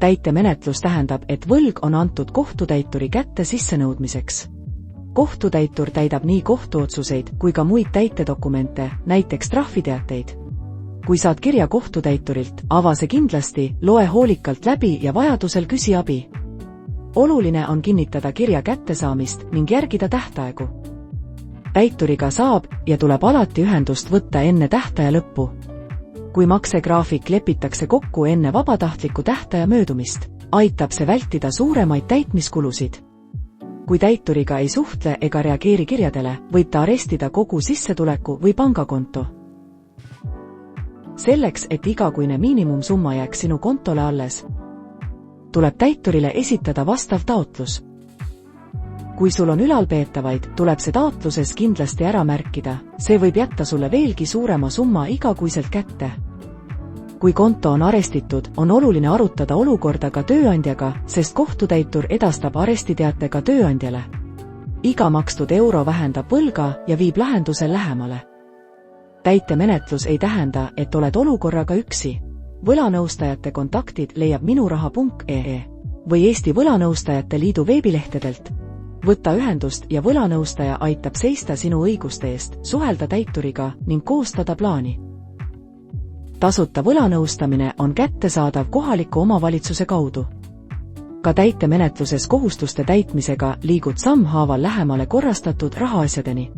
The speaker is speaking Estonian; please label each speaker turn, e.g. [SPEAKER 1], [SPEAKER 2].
[SPEAKER 1] Täitemenetlus tähendab, et võlg on antud kohtutäituri kätte sissenõudmiseks. Kohtutäitur täidab nii kohtuotsuseid kui ka muid täitedokumente, näiteks trahviteateid. Kui saad kirja kohtutäiturilt, ava see kindlasti, loe hoolikalt läbi ja vajadusel küsi abi. Oluline on kinnitada kirja kättesaamist ning järgida tähtaegu. Täituriga saab ja tuleb alati ühendust võtta enne tähtaja lõppu. Kui maksegraafik lepitakse kokku enne vabatahtliku tähtaja möödumist, aitab see vältida suuremaid täitmiskulusid. Kui täituriga ei suhtle ega reageeri kirjadele, võib ta arestida kogu sissetuleku või pangakonto. Selleks, et igakuine miinimumsumma jääks sinu kontole alles, tuleb täiturile esitada vastav taotlus. Kui sul on ülalpeetavaid, tuleb see taotluses kindlasti ära märkida, see võib jätta sulle veelgi suurema summa igakuiselt kätte. Kui konto on arestitud, on oluline arutada olukorda ka tööandjaga, sest kohtutäitur edastab arestiteate ka tööandjale. Iga makstud euro vähendab võlga ja viib lahenduse lähemale. Täitemenetlus ei tähenda, et oled olukorraga üksi. Võlanõustajate kontaktid leiab minuraha.ee või Eesti Võlanõustajate Liidu veebilehtedelt. Võta ühendust ja võlanõustaja aitab seista sinu õiguste eest, suhelda täituriga ning koostada plaani. Tasuta võlanõustamine on kättesaadav kohaliku omavalitsuse kaudu. Ka täitemenetluses kohustuste täitmisega liigud sammhaaval lähemale korrastatud rahaasjadeni.